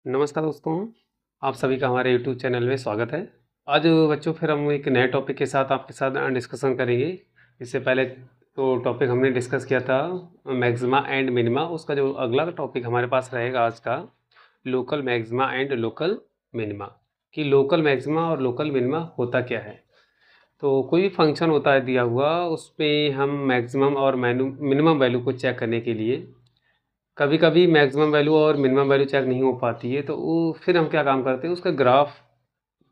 नमस्कार दोस्तों, आप सभी का हमारे यूट्यूब चैनल में स्वागत है। आज बच्चों फिर हम एक नए टॉपिक के साथ आपके साथ डिस्कशन करेंगे। इससे पहले तो टॉपिक हमने डिस्कस किया था मैक्सिमा एंड मिनिमा। उसका जो अगला टॉपिक हमारे पास रहेगा आज का, local maxima and local minima, कि लोकल मैक्सिमा और लोकल मिनिमा होता क्या है। तो कोई भी फंक्शन होता है दिया हुआ, उस पर हम मैक्सिमम और मिनिमम वैल्यू को चेक करने के लिए कभी कभी मैक्सिमम वैल्यू और मिनिमम वैल्यू चेक नहीं हो पाती है, तो वो फिर हम क्या काम करते हैं, उसका ग्राफ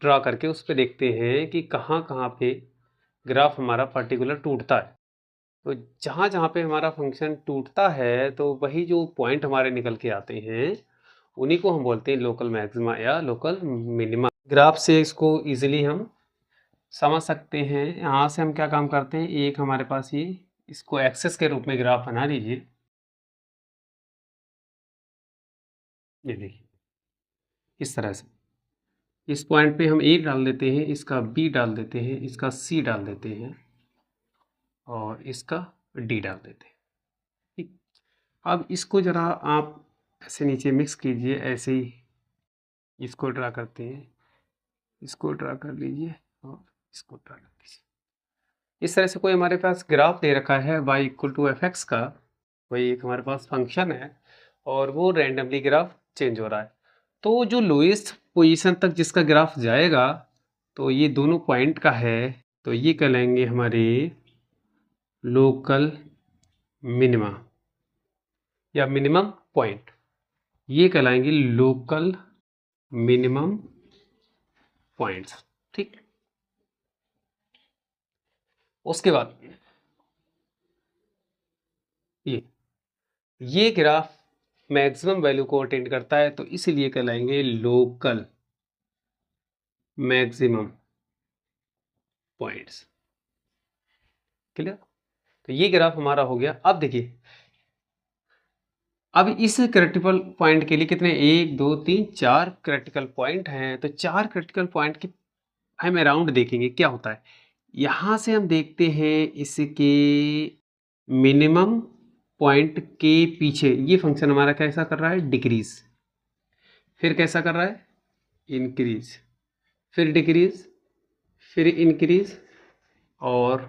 ड्रा करके उस पर देखते हैं कि कहाँ कहाँ पे ग्राफ हमारा पर्टिकुलर टूटता है। तो जहाँ जहाँ पे हमारा फंक्शन टूटता है तो वही जो पॉइंट हमारे निकल के आते हैं उन्हीं को हम बोलते हैं लोकल मैक्सिमा या लोकल मिनिमा। ग्राफ से इसको इजीली हम समझ सकते हैं। यहाँ से हम क्या काम करते हैं, एक हमारे पास ये इसको एक्सेस के रूप में ग्राफ बना लीजिए। ये देखिए इस तरह से इस पॉइंट पे हम ए डाल देते हैं, इसका बी डाल देते हैं, इसका सी डाल देते हैं और इसका डी डाल देते हैं। ठीक, अब इसको ज़रा आप ऐसे नीचे मिक्स कीजिए, ऐसे ही इसको ड्रा करते हैं, इसको ड्रा कर लीजिए और इसको ड्रा कर लीजिए। इस तरह से कोई हमारे पास ग्राफ दे रखा है y equal to F X का, वही एक हमारे पास फंक्शन है और वो रैंडमली ग्राफ चेंज हो रहा है। तो जो लोएस्ट पोजीशन तक जिसका ग्राफ जाएगा, तो ये दोनों पॉइंट का है, तो ये कहलाएंगे हमारे लोकल मिनिमा या मिनिमम पॉइंट। ये कहलाएंगे लोकल मिनिमम पॉइंट्स। ठीक, उसके बाद ये ग्राफ मैक्सिमम वैल्यू को अटेंड करता है, तो इसीलिए कहलाएंगे लोकल मैक्सिमम पॉइंट्स। क्लियर? तो ये ग्राफ हमारा हो गया। अब देखिए, अब इस क्रिटिकल पॉइंट के लिए कितने, 1 2 3 4 क्रिटिकल पॉइंट हैं। तो 4 क्रिटिकल पॉइंट के हम अराउंड देखेंगे क्या होता है। यहाँ से हम देखते हैं इसके मिनिमम पॉइंट के पीछे ये फंक्शन हमारा कैसा कर रहा है, डिक्रीज, फिर कैसा कर रहा है, इंक्रीज, फिर डिक्रीज, फिर इंक्रीज और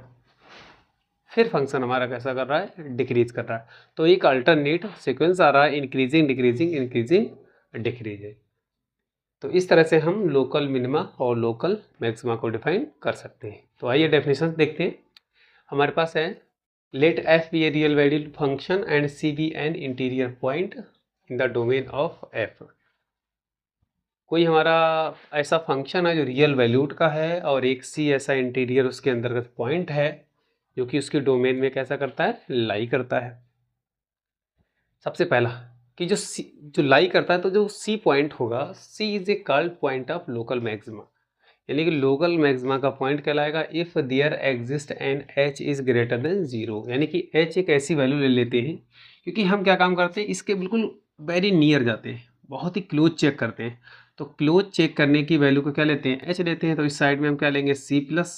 फिर फंक्शन हमारा कैसा कर रहा है, डिक्रीज कर रहा है। तो एक अल्टरनेट सीक्वेंस आ रहा है, इंक्रीजिंग डिक्रीजिंग इंक्रीजिंग डिक्रीजिंग। तो इस तरह से हम लोकल मिनिमा और लोकल मैक्सिमा को डिफाइन कर सकते हैं। तो आइए डेफिनेशन देखते हैं। हमारे पास है, let F be a real valued function and C be an interior point in the domain of F. कोई हमारा ऐसा फंक्शन है जो रियल वैल्यूड का है और एक सी ऐसा इंटीरियर उसके अंतर्गत पॉइंट है जो कि उसके डोमेन में कैसा करता है, लाई करता है। सबसे पहला कि जो लाई करता है, तो जो सी पॉइंट होगा, C is a called point of local maxima, यानी कि लोकल मैक्सिमा का पॉइंट कहलाएगा if there exist and H is greater than 0। यानी कि एच एक ऐसी वैल्यू ले लेते हैं, क्योंकि हम क्या काम करते हैं, इसके बिल्कुल वेरी नियर जाते हैं, बहुत ही क्लोज चेक करते हैं। तो क्लोज चेक करने की वैल्यू को क्या लेते हैं, एच लेते हैं। तो इस साइड में हम क्या लेंगे, सी प्लस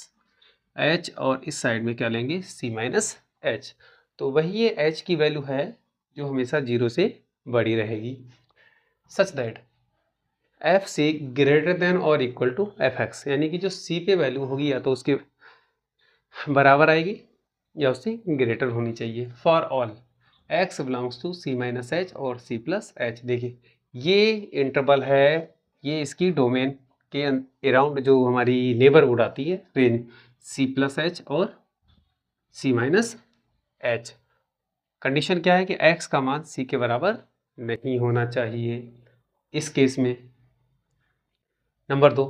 एच, और इस साइड में क्या लेंगे, सी माइनस एच। तो वही ये एच की वैल्यू है जो हमेशा 0 से बड़ी रहेगी, such that F C greater than और इक्वल टू एफ एक्स, यानी कि जो सी पे वैल्यू होगी या तो उसके बराबर आएगी या उससे ग्रेटर होनी चाहिए for all X belongs to C minus H और सी प्लस एच। देखिए ये इंटरवल है, ये इसकी डोमेन के अराउंड जो हमारी नेबरहुड आती है, रेंज सी प्लस एच और सी माइनस एच। कंडीशन क्या है कि x का मान c के बराबर नहीं होना चाहिए इस केस में। Number 2,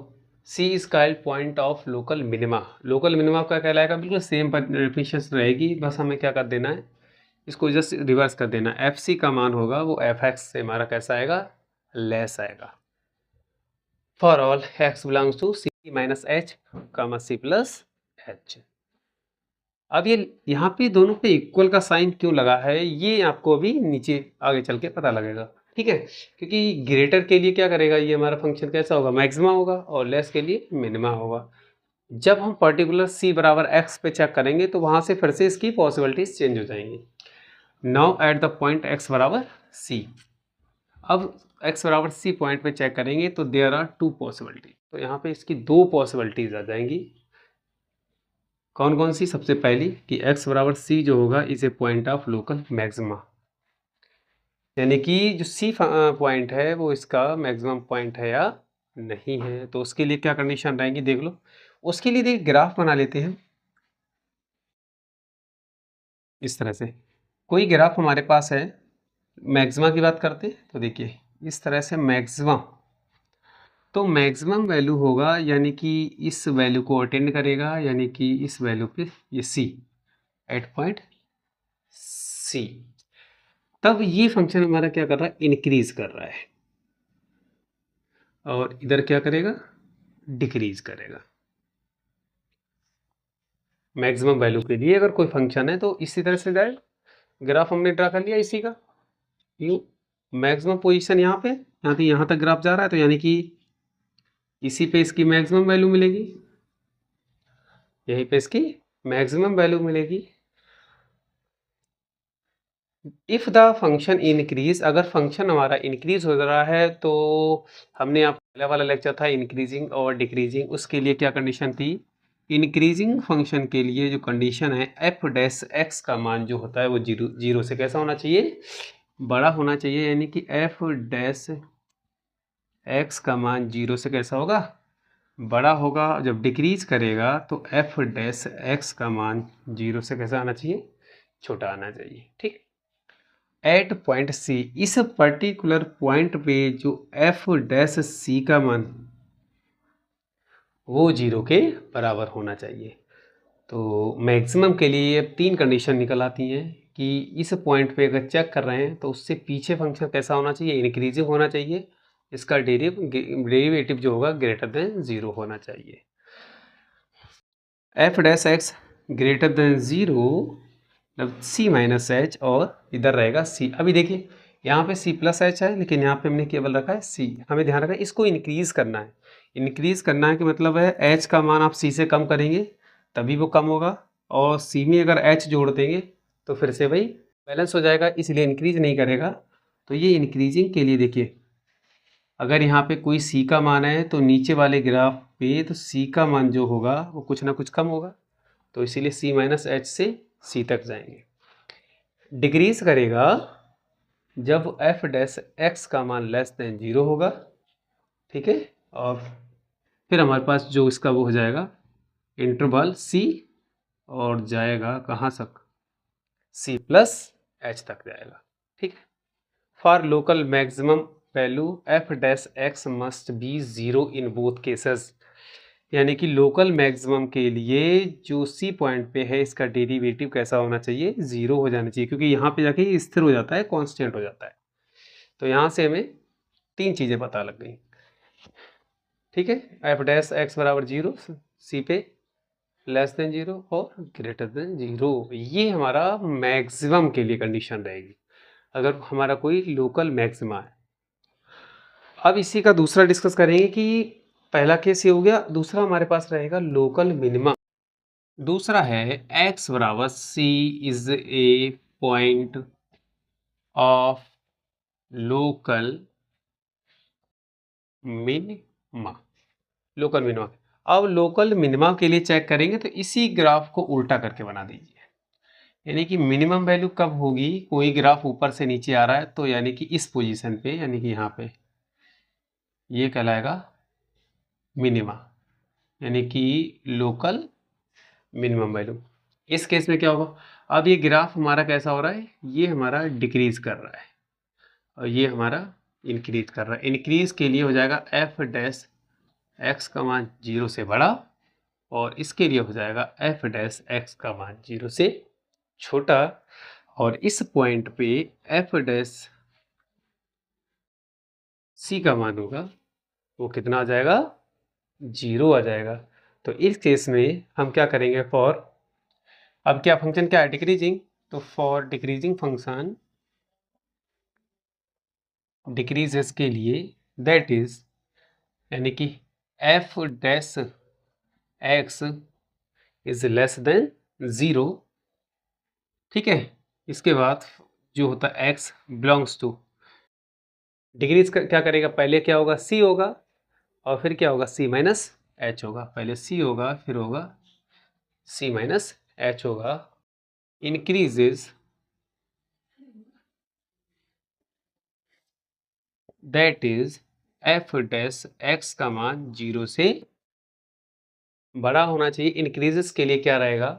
c is called point of local minima. Local minima का कहलाएगा, बिल्कुल सेम डेफिनेशन रहेगी, बस हमें क्या कर देना है, इसको जस्ट रिवर्स कर देना। एफ सी का मान होगा वो एफ एक्स से हमारा कैसा आएगा, लेस आएगा for all X belongs to C minus H comma C plus H. अब ये यहाँ पे दोनों पे इक्वल का साइन क्यों लगा है, ये आपको अभी नीचे आगे चल के पता लगेगा। ठीक है, क्योंकि ग्रेटर के लिए क्या करेगा, ये हमारा फंक्शन कैसा होगा, मैक्सिमा होगा, और लेस के लिए मिनिमा होगा। जब हम पर्टिकुलर c बराबर x पे चेक करेंगे तो वहाँ से फिर से इसकी पॉसिबिलिटीज चेंज हो जाएंगी। Now at the point x बराबर c, अब x बराबर c पॉइंट पे चेक करेंगे तो देयर आर टू पॉसिबिलिटी, तो यहाँ पे इसकी दो पॉसिबिलिटीज आ जाएंगी। कौन कौन सी? सबसे पहली कि x बराबर c जो होगा is a point of local maxima, यानी कि जो c पॉइंट है वो इसका मैक्सिमम पॉइंट है या नहीं है। तो उसके लिए क्या कंडीशन रहेंगी देख लो। उसके लिए देखिए ग्राफ बना लेते हैं इस तरह से। कोई ग्राफ हमारे पास है, मैक्सिमा की बात करते हैं तो देखिए इस तरह से मैक्सिमा, तो मैक्सिमम वैल्यू होगा यानी कि इस वैल्यू को अटेंड करेगा, यानी कि इस वैल्यू पे ये c एट पॉइंट c, तब ये फंक्शन हमारा क्या कर रहा है? इंक्रीज कर रहा है, और इधर क्या करेगा? डिक्रीज करेगा। मैक्सिमम वैल्यू के लिए अगर कोई फंक्शन है तो इसी तरह से जाएगा। ग्राफ हमने ड्रा कर लिया इसी का, यू मैक्सिमम पोजीशन यहाँ पे, यहाँ तक ग्राफ जा रहा है, तो यानी कि इसी पे इसकी मैक्सिमम वैल्यू मिलेगी, यहीं पे इसकी मैक्सिमम वैल्यू मिलेगी। इफ द फंक्शन इंक्रीज, अगर फंक्शन हमारा इंक्रीज हो रहा है तो हमने आप पहले वाला लेक्चर था इंक्रीजिंग और डिक्रीजिंग, उसके लिए क्या कंडीशन थी? इंक्रीजिंग फंक्शन के लिए जो कंडीशन है एफ डैश एक्स का मान जो होता है वो जीरो से कैसा होना चाहिए? बड़ा होना चाहिए, यानी कि एफ डैश एक्स का मान जीरो से कैसा होगा? बड़ा होगा। जब डिक्रीज करेगा तो एफ डैश एक्स का मान जीरो से कैसा आना चाहिए? छोटा आना चाहिए। ठीक, एट पॉइंट सी, इस पर्टिकुलर पॉइंट पे जो एफ डैश सी का मान वो जीरो के बराबर होना चाहिए। तो मैक्सिमम के लिए अब तीन कंडीशन निकल आती हैं कि इस पॉइंट पे अगर चेक कर रहे हैं तो उससे पीछे फंक्शन कैसा होना चाहिए? इंक्रीजिंग होना चाहिए, इसका डेरिवेटिव जो होगा ग्रेटर देन जीरो होना चाहिए। F dash x greater than zero, मतलब सी माइनस एच, और इधर रहेगा सी। अभी देखिए यहाँ पे सी प्लस एच है, लेकिन यहाँ पे हमने केवल रखा है सी। हमें ध्यान रखना है इसको इंक्रीज करना है। इंक्रीज करना है कि मतलब है एच का मान आप सी से कम करेंगे तभी वो कम होगा, और सी में अगर एच जोड़ देंगे तो फिर से भाई बैलेंस हो जाएगा, इसलिए इंक्रीज नहीं करेगा। तो ये इंक्रीजिंग के लिए देखिए, अगर यहाँ पे कोई सी का मान है तो नीचे वाले ग्राफ पे तो सी का मान जो होगा वो कुछ ना कुछ कम होगा, तो इसीलिए सी माइनस एच से सी तक जाएंगे। डिक्रीज करेगा जब एफ डैश एक्स का मान लेस देन जीरो होगा, ठीक है, और फिर हमारे पास जो इसका वो हो जाएगा इंटरवल सी, और जाएगा कहाँ तक? सी प्लस एच तक जाएगा। ठीक है, for local maximum value F dash x must be zero in both cases, यानी कि लोकल मैक्सिमम के लिए जो सी पॉइंट पे है इसका डेरिवेटिव कैसा होना चाहिए? जीरो हो जाना चाहिए, क्योंकि यहाँ पे जाके स्थिर हो जाता है, कांस्टेंट हो जाता है। तो यहाँ से हमें तीन चीज़ें पता लग गई। ठीक है, एफ डैश एक्स बराबर जीरो, सी पे लेस देन जीरो और ग्रेटर देन जीरो, ये हमारा मैक्सिमम के लिए कंडीशन रहेगी अगर हमारा कोई लोकल मैक्सिमा है। अब इसी का दूसरा डिस्कस करेंगे कि पहला केस ये हो गया, दूसरा हमारे पास रहेगा लोकल मिनिमम। दूसरा है x बराबर c is a point of local minima. Local minima, अब लोकल मिनिमा के लिए चेक करेंगे तो इसी ग्राफ को उल्टा करके बना दीजिए, यानी कि मिनिमम वैल्यू कब होगी? कोई ग्राफ ऊपर से नीचे आ रहा है तो यानी कि इस पोजीशन पे, यानी कि यहाँ पे ये कहलाएगा मिनिमा, यानी कि लोकल मिनिमम वैल्यू। इस केस में क्या होगा? अब ये ग्राफ हमारा कैसा हो रहा है? ये हमारा डिक्रीज कर रहा है और ये हमारा इंक्रीज कर रहा है। इंक्रीज के लिए हो जाएगा एफ डैश एक्स का मान जीरो से बड़ा, और इसके लिए हो जाएगा एफ डैश एक्स का मान जीरो से छोटा, और इस पॉइंट पे एफ डैश सी का मान होगा वो कितना आ जाएगा? जीरो आ जाएगा। तो इस केस में हम क्या करेंगे? फॉर, अब क्या फंक्शन क्या है? डिक्रीजिंग, तो फॉर डिक्रीजिंग फंक्शन डिक्रीजेस के लिए दैट इज, यानी कि F dash x is less than zero. ठीक है, इसके बाद जो होता है एक्स बिलोंग्स टू डिग्रीज क्या करेगा, पहले क्या होगा सी होगा और फिर क्या होगा सी माइनस एच होगा, पहले सी होगा फिर होगा सी माइनस एच होगा। Increases that is F dash x का मान 0 से बड़ा होना चाहिए। इंक्रीजेस के लिए क्या रहेगा,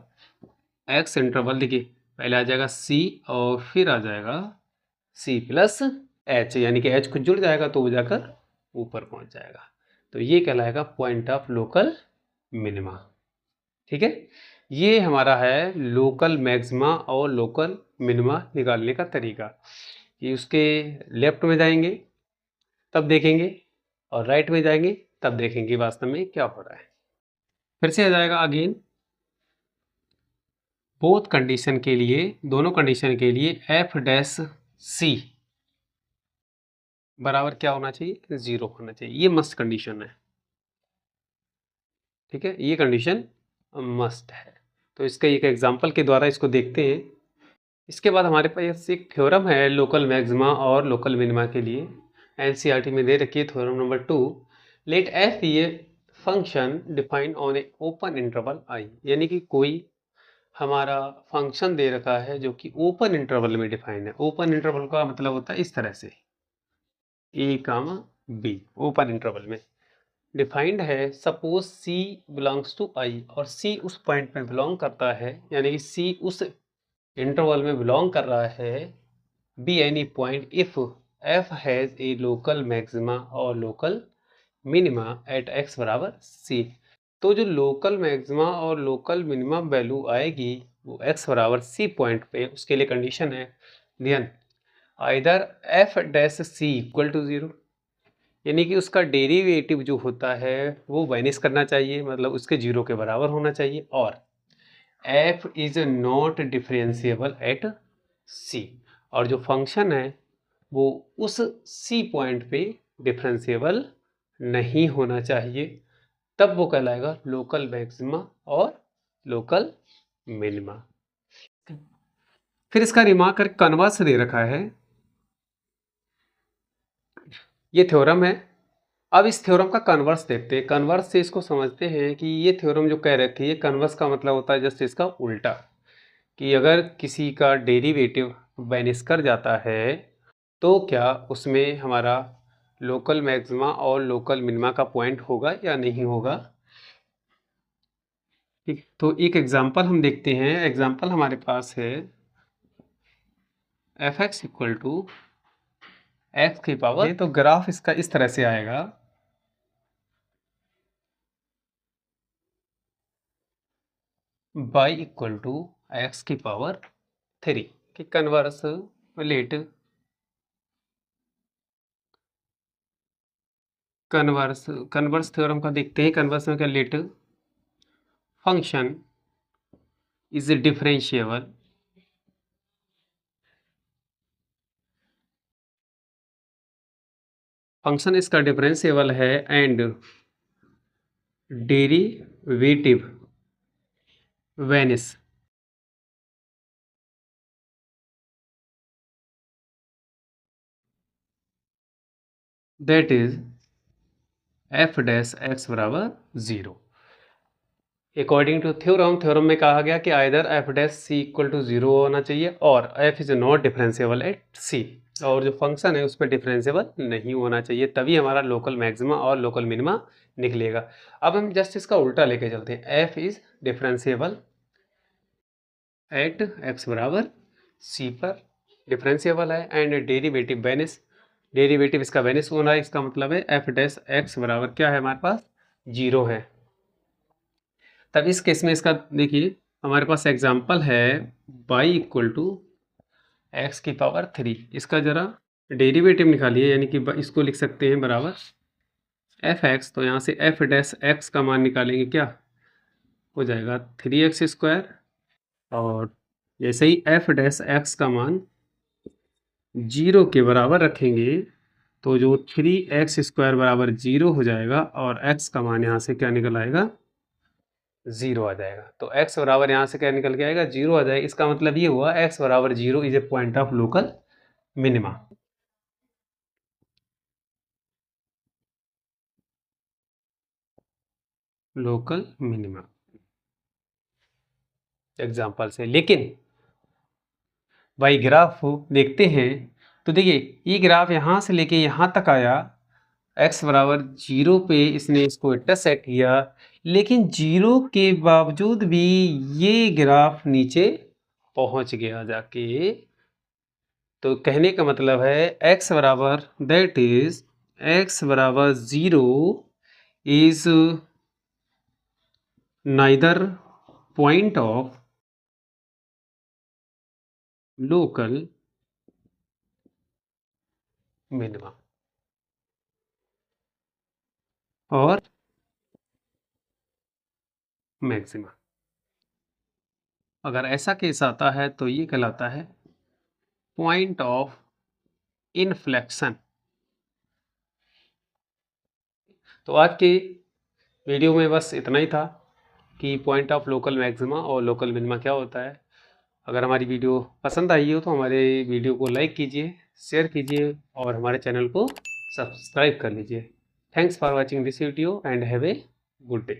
एक्स इंटरवल देखिए पहले आ जाएगा सी और फिर आ जाएगा सी प्लस एच, यानी कि एच खुद जुड़ जाएगा तो वो जाकर ऊपर पहुंच जाएगा। तो ये कहलाएगा पॉइंट ऑफ लोकल मिनिमा। ठीक है, ये हमारा है लोकल मैक्सिमा और लोकल मिनिमा निकालने का तरीका। कि उसके लेफ्ट में जाएंगे तब देखेंगे और राइट में जाएंगे तब देखेंगे वास्तव में क्या हो रहा है। फिर से आ जाएगा अगेन, बोथ कंडीशन के लिए, दोनों कंडीशन के लिए एफ डैश सी बराबर क्या होना चाहिए, 0 होना चाहिए। ये मस्ट कंडीशन है। ठीक है, ये कंडीशन मस्ट है। तो इसका एक एग्जांपल के द्वारा इसको देखते हैं। इसके बाद हमारे पास एक थ्योरम है लोकल मैक्सिमा और लोकल मिनिमा के लिए, एनसीईआरटी में दे रखी है थ्योरम नंबर 2। लेट एफ ये function defined on a open interval I, यानी कि कोई हमारा फंक्शन दे रखा है जो कि ओपन इंटरवल में डिफाइंड है। ओपन इंटरवल का मतलब होता है इस तरह से ए कामा बी, ओपन इंटरवल में डिफाइंड है। सपोज सी बिलोंग्स टू आई, और सी उस पॉइंट में बिलोंग करता है, यानी कि सी उस इंटरवल में बिलोंग कर रहा है। Be any point if F has a local maxima और लोकल मिनिमा एट एक्स बराबर सी। तो जो लोकल मैक्सिमा और लोकल मिनिमा वैल्यू आएगी वो एक्स बराबर सी पॉइंट पे, उसके लिए कंडीशन है then either F dash C equal to 0, यानी कि उसका डेरिवेटिव जो होता है वो वाइनिश करना चाहिए, मतलब उसके 0 के बराबर होना चाहिए, और f is not differentiable eight c, और जो फंक्शन है वो उस c पॉइंट पे डिफरेंशिएबल नहीं होना चाहिए, तब वो कहलाएगा लोकल मैक्सिमा और लोकल मिनिमा। फिर इसका रिमार्क कर कन्वर्स दे रखा है, ये थ्योरम है। अब इस थ्योरम का कन्वर्स देखते हैं। कन्वर्स से इसको समझते हैं कि ये थ्योरम जो कह रखी है, कन्वर्स का मतलब होता है जस्ट इसका उल्टा, कि अगर किसी का डेरिवेटिव वाइनिश कर जाता है तो क्या उसमें हमारा लोकल मैक्सिमा और लोकल मिनिमा का पॉइंट होगा या नहीं होगा। ठीक, तो एक एग्जांपल हम देखते हैं। एग्जांपल हमारे पास है F X equal to X की पावर, तो ग्राफ इसका इस तरह से आएगा। y इक्वल टू एक्स की पावर 3 कि कन्वर्स लेट कन्वर्स थ्योरम का देखते हैं। कन्वर्स में क्या, let function is differentiable function इसका डिफरेंशिएबल है and derivative vanishes that is F dash X बराबर 0। अकॉर्डिंग टू थ्योरम में कहा गया कि either F dash C equal to 0 होना चाहिए और F is not differentiable at C, और जो फंक्शन है उस पर डिफरेंशिएबल नहीं होना चाहिए, तभी हमारा लोकल मैक्सिमा और लोकल मिनिमा निकलेगा। अब हम जस्ट इसका उल्टा लेके चलते हैं। F is differentiable eight x बराबर सी पर डिफरेंशिएबल है एंड डेरिवेटिव वेनिस, डेरिवेटिव इसका वेनिस होना है। इसका मतलब है एफ डैश एक्स बराबर क्या है हमारे पास 0 है। तब इस केस में इसका देखिए हमारे पास एग्जांपल है y इक्वल टू एक्स की पावर 3। इसका जरा डेरिवेटिव निकालिए, यानी कि इसको लिख सकते हैं बराबर एफ एक्स, तो यहाँ से एफ डैश एक्स का मान निकालेंगे क्या हो जाएगा 3x², और जैसे ही एफ डैश एक्स का मान 0 के बराबर रखेंगे तो जो 3x² बराबर 0 हो जाएगा और x का मान यहाँ से क्या निकल आएगा 0 आ जाएगा। तो x बराबर यहाँ से क्या निकल के आएगा 0 आ जाएगा। इसका मतलब ये हुआ x बराबर 0 is a point of local minima. Local minima example से। लेकिन भाई ग्राफ देखते हैं तो देखिए ये ग्राफ यहाँ से लेके यहाँ तक आया, x बराबर 0 पे इसने इसको इंटरसेक्ट किया, लेकिन 0 के बावजूद भी ये ग्राफ नीचे पहुंच गया जाके। तो कहने का मतलब है x बराबर दैट इज x बराबर 0 is neither point of local minima और मैक्सिमा। अगर ऐसा केस आता है तो ये कहलाता है पॉइंट ऑफ इनफ्लेक्शन। तो आज के वीडियो में बस इतना ही था कि पॉइंट ऑफ लोकल मैक्सिमा और लोकल मिनिमा क्या होता है। अगर हमारी वीडियो पसंद आई हो तो हमारे वीडियो को लाइक कीजिए, शेयर कीजिए और हमारे चैनल को सब्सक्राइब कर लीजिए। Thanks for watching this video and have a good day.